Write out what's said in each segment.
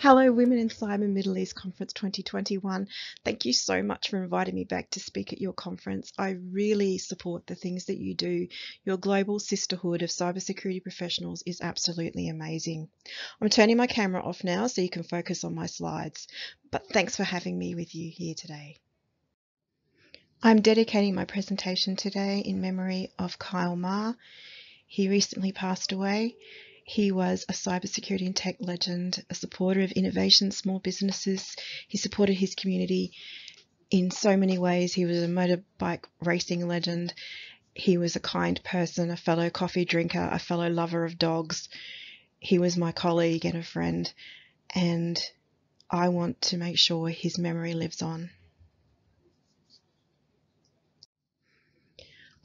Hello, Women in Cyber Middle East Conference 2021. Thank you so much for inviting me back to speak at your conference. I really support the things that you do. Your global sisterhood of cybersecurity professionals is absolutely amazing. I'm turning my camera off now so you can focus on my slides, but thanks for having me with you here today. I'm dedicating my presentation today in memory of Kyle Marr. He recently passed away. He was a cybersecurity and tech legend, a supporter of innovation, small businesses. He supported his community in so many ways. He was a motorbike racing legend. He was a kind person, a fellow coffee drinker, a fellow lover of dogs. He was my colleague and a friend, and I want to make sure his memory lives on.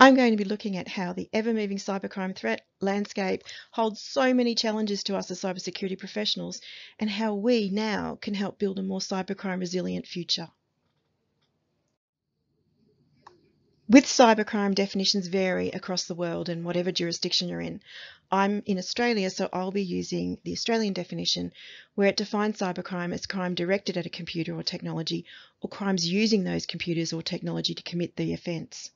I'm going to be looking at how the ever-moving cybercrime threat landscape holds so many challenges to us as cybersecurity professionals, and how we now can help build a more cybercrime resilient future. With cybercrime, definitions vary across the world and whatever jurisdiction you're in. I'm in Australia, so I'll be using the Australian definition, where it defines cybercrime as crime directed at a computer or technology, or crimes using those computers or technology to commit the offence.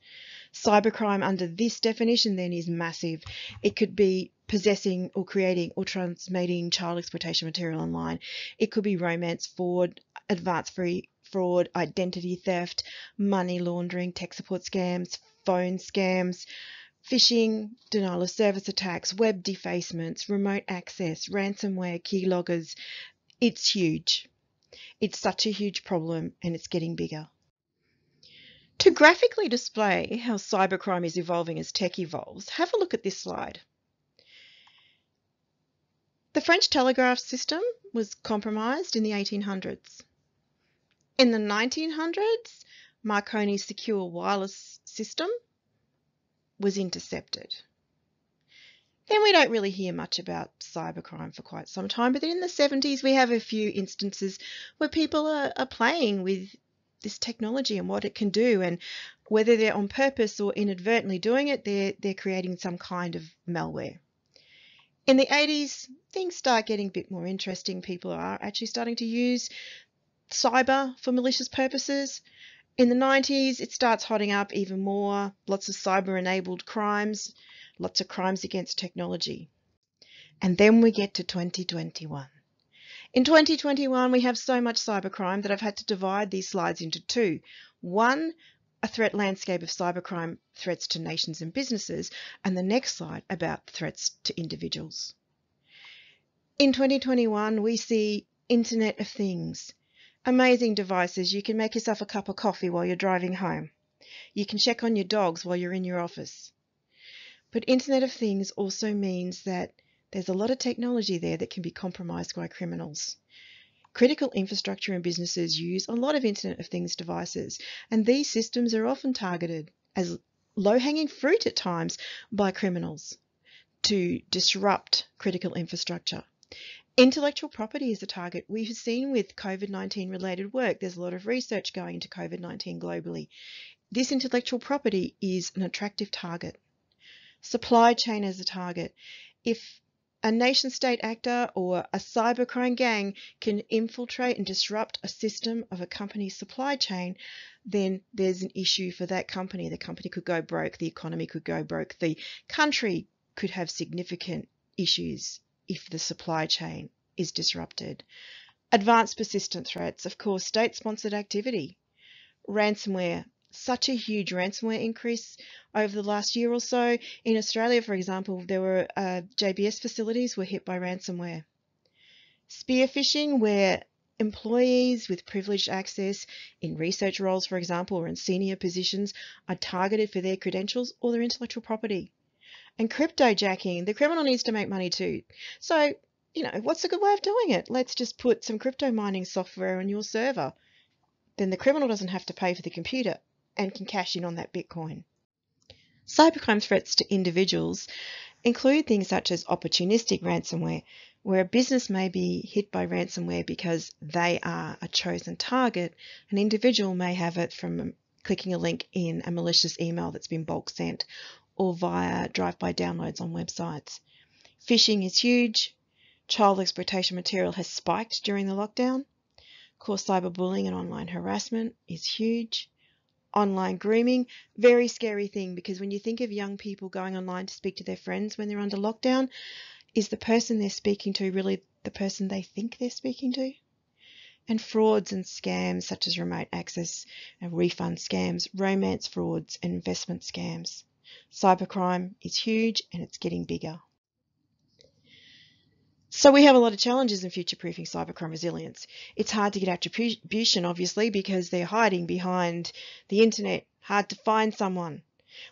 Cybercrime under this definition then is massive. It could be possessing or creating or transmitting child exploitation material online. It could be romance fraud, advanced fraud, identity theft, money laundering, tech support scams, phone scams, phishing, denial of service attacks, web defacements, remote access, ransomware, keyloggers. It's huge. It's such a huge problem, and it's getting bigger. To graphically display how cybercrime is evolving as tech evolves, have a look at this slide. The French telegraph system was compromised in the 1800s. In the 1900s, Marconi's secure wireless system was intercepted. Then we don't really hear much about cybercrime for quite some time, but then in the 70s we have a few instances where people are playing with this technology and what it can do, and whether they're on purpose or inadvertently doing it, they're creating some kind of malware. In the 80s, things start getting a bit more interesting. People are actually starting to use cyber for malicious purposes. In the 90s, it starts hotting up even more. Lots of cyber-enabled crimes, lots of crimes against technology. And then we get to 2021. In 2021, we have so much cybercrime that I've had to divide these slides into two. One, a threat landscape of cybercrime threats to nations and businesses, and the next slide about threats to individuals. In 2021, we see Internet of Things. Amazing devices. You can make yourself a cup of coffee while you're driving home. You can check on your dogs while you're in your office. But Internet of Things also means that there's a lot of technology there that can be compromised by criminals. Critical infrastructure and businesses use a lot of Internet of Things devices, and these systems are often targeted as low-hanging fruit at times by criminals to disrupt critical infrastructure. Intellectual property is a target. We've seen with COVID-19 related work, there's a lot of research going into COVID-19 globally. This intellectual property is an attractive target. Supply chain as a target. If a nation-state actor or a cybercrime gang can infiltrate and disrupt a system of a company's supply chain, then there's an issue for that company. The company could go broke, the economy could go broke, the country could have significant issues if the supply chain is disrupted. Advanced persistent threats, of course, state-sponsored activity. Ransomware. Such a huge ransomware increase over the last year or so. In Australia, for example, there were JBS facilities were hit by ransomware. Spear phishing, where employees with privileged access in research roles, for example, or in senior positions are targeted for their credentials or their intellectual property. And cryptojacking, the criminal needs to make money too. So, what's a good way of doing it? Let's just put some crypto mining software on your server. Then the criminal doesn't have to pay for the computer and can cash in on that Bitcoin. Cybercrime threats to individuals include things such as opportunistic ransomware, where a business may be hit by ransomware because they are a chosen target. An individual may have it from clicking a link in a malicious email that's been bulk sent, or via drive-by downloads on websites. Phishing is huge. Child exploitation material has spiked during the lockdown. Of course, cyberbullying and online harassment is huge. Online grooming, very scary thing, because when you think of young people going online to speak to their friends when they're under lockdown, is the person they're speaking to really the person they think they're speaking to? And frauds and scams such as remote access and refund scams, romance frauds and investment scams. Cybercrime is huge and it's getting bigger. So we have a lot of challenges in future-proofing cybercrime resilience. It's hard to get attribution, obviously, because they're hiding behind the internet. Hard to find someone.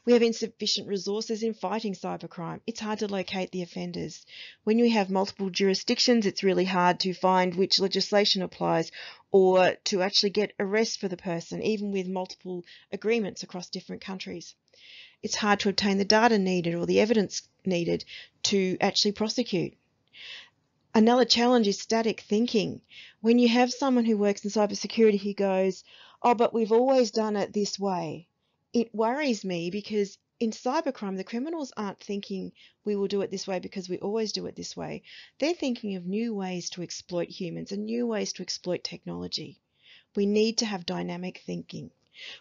We have insufficient resources in fighting cybercrime. It's hard to locate the offenders. When you have multiple jurisdictions, it's really hard to find which legislation applies or to actually get arrest for the person, even with multiple agreements across different countries. It's hard to obtain the data needed or the evidence needed to actually prosecute. Another challenge is static thinking. When you have someone who works in cybersecurity who goes, "Oh, but we've always done it this way," it worries me, because in cybercrime, the criminals aren't thinking we will do it this way because we always do it this way. They're thinking of new ways to exploit humans and new ways to exploit technology. We need to have dynamic thinking.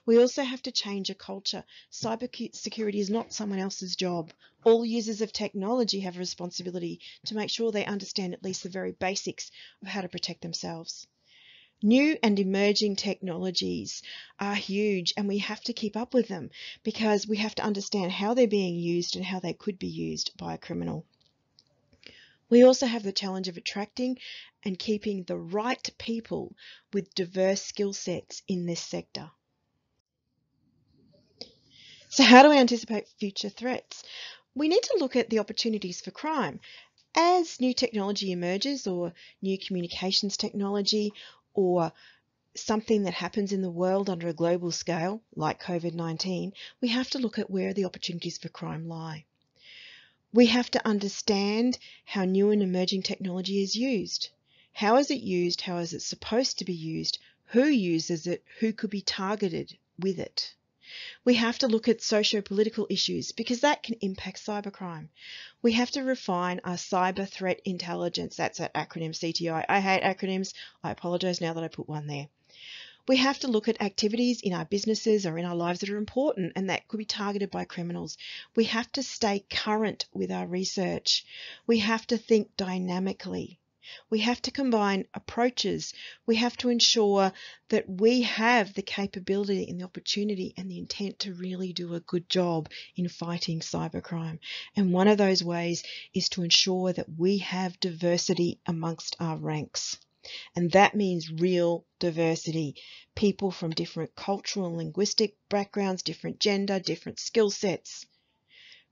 We also have to change a culture. Cybersecurity is not someone else's job. All users of technology have a responsibility to make sure they understand at least the very basics of how to protect themselves. New and emerging technologies are huge, and we have to keep up with them because we have to understand how they're being used and how they could be used by a criminal. We also have the challenge of attracting and keeping the right people with diverse skill sets in this sector. So how do we anticipate future threats? We need to look at the opportunities for crime. As new technology emerges, or new communications technology, or something that happens in the world under a global scale, like COVID-19, we have to look at where the opportunities for crime lie. We have to understand how new and emerging technology is used. How is it used? How is it supposed to be used? Who uses it? Who could be targeted with it? We have to look at socio-political issues because that can impact cybercrime. We have to refine our cyber threat intelligence. That's that acronym CTI. I hate acronyms. I apologise now that I put one there. We have to look at activities in our businesses or in our lives that are important and that could be targeted by criminals. We have to stay current with our research. We have to think dynamically. We have to combine approaches. We have to ensure that we have the capability and the opportunity and the intent to really do a good job in fighting cybercrime. And one of those ways is to ensure that we have diversity amongst our ranks. And that means real diversity. People from different cultural and linguistic backgrounds, different gender, different skill sets.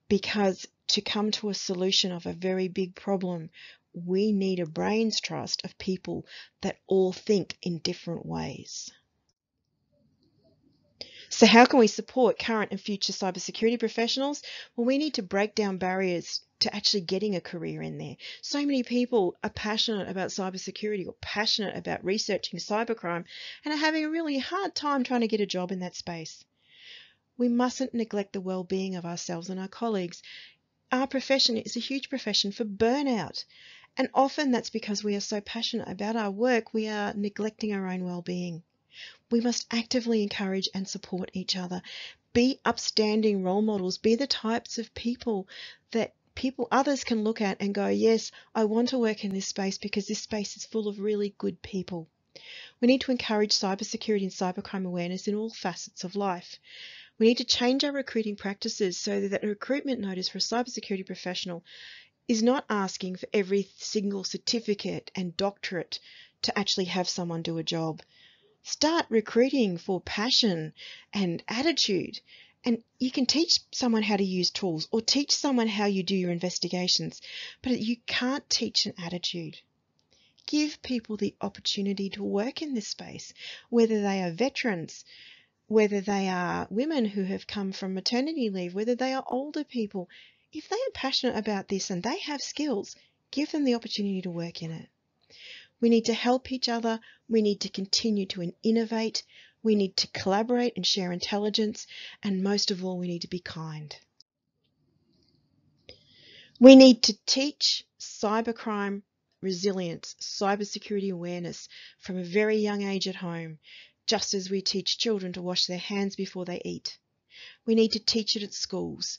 Because to come to a solution of a very big problem, we need a brains trust of people that all think in different ways. So how can we support current and future cybersecurity professionals? Well, we need to break down barriers to actually getting a career in there. So many people are passionate about cybersecurity or passionate about researching cybercrime and are having a really hard time trying to get a job in that space. We mustn't neglect the well-being of ourselves and our colleagues. Our profession is a huge profession for burnout. And often that's because we are so passionate about our work, we are neglecting our own well-being. We must actively encourage and support each other. Be upstanding role models. Be the types of people that others can look at and go, yes, I want to work in this space because this space is full of really good people. We need to encourage cybersecurity and cybercrime awareness in all facets of life. We need to change our recruiting practices so that a recruitment notice for a cybersecurity professional is not asking for every single certificate and doctorate to actually have someone do a job. Start recruiting for passion and attitude. And you can teach someone how to use tools or teach someone how you do your investigations, but you can't teach an attitude. Give people the opportunity to work in this space, whether they are veterans, whether they are women who have come from maternity leave, whether they are older people. If they are passionate about this and they have skills, give them the opportunity to work in it. We need to help each other. We need to continue to innovate. We need to collaborate and share intelligence. And most of all, we need to be kind. We need to teach cybercrime resilience, cybersecurity awareness from a very young age at home, just as we teach children to wash their hands before they eat. We need to teach it at schools.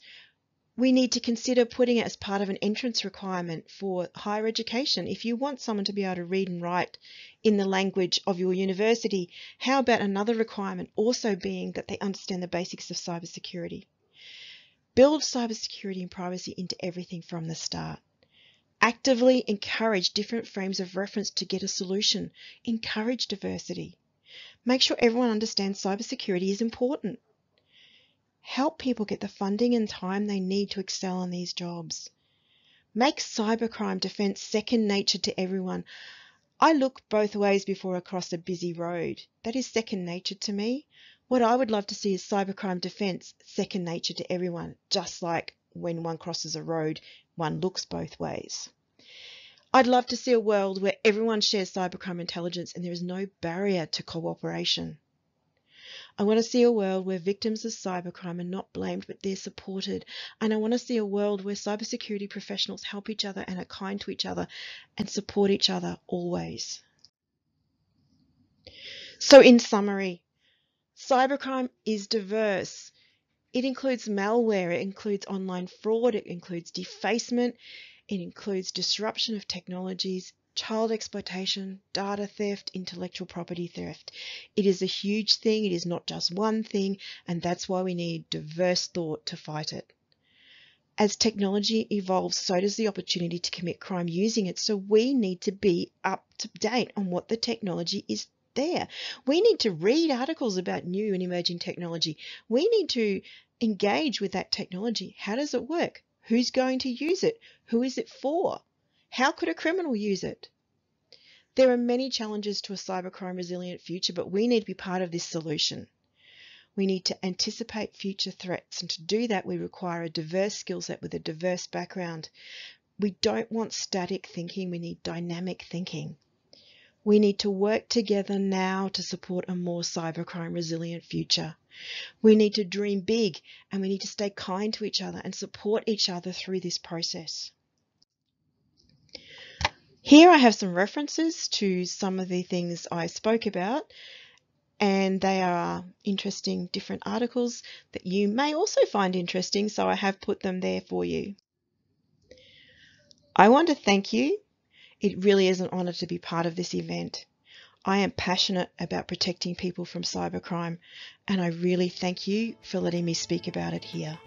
We need to consider putting it as part of an entrance requirement for higher education. If you want someone to be able to read and write in the language of your university, how about another requirement also being that they understand the basics of cybersecurity? Build cybersecurity and privacy into everything from the start. Actively encourage different frames of reference to get a solution. Encourage diversity. Make sure everyone understands cybersecurity is important. Help people get the funding and time they need to excel in these jobs. Make cybercrime defence second nature to everyone. I look both ways before I cross a busy road. That is second nature to me. What I would love to see is cybercrime defence second nature to everyone, just like when one crosses a road, one looks both ways. I'd love to see a world where everyone shares cybercrime intelligence and there is no barrier to cooperation. I want to see a world where victims of cybercrime are not blamed, but they're supported. And I want to see a world where cybersecurity professionals help each other and are kind to each other and support each other always. So in summary, cybercrime is diverse. It includes malware, it includes online fraud, it includes defacement, it includes disruption of technologies, child exploitation, data theft, intellectual property theft. It is a huge thing, it is not just one thing, and that's why we need diverse thought to fight it. As technology evolves, so does the opportunity to commit crime using it, so we need to be up to date on what the technology is there. We need to read articles about new and emerging technology. We need to engage with that technology. How does it work? Who's going to use it? Who is it for? How could a criminal use it? There are many challenges to a cybercrime resilient future, but we need to be part of this solution. We need to anticipate future threats, and to do that we require a diverse skill set with a diverse background. We don't want static thinking, we need dynamic thinking. We need to work together now to support a more cybercrime resilient future. We need to dream big, and we need to stay kind to each other and support each other through this process. Here I have some references to some of the things I spoke about, and they are interesting different articles that you may also find interesting, so I have put them there for you. I want to thank you. It really is an honour to be part of this event. I am passionate about protecting people from cybercrime, and I really thank you for letting me speak about it here.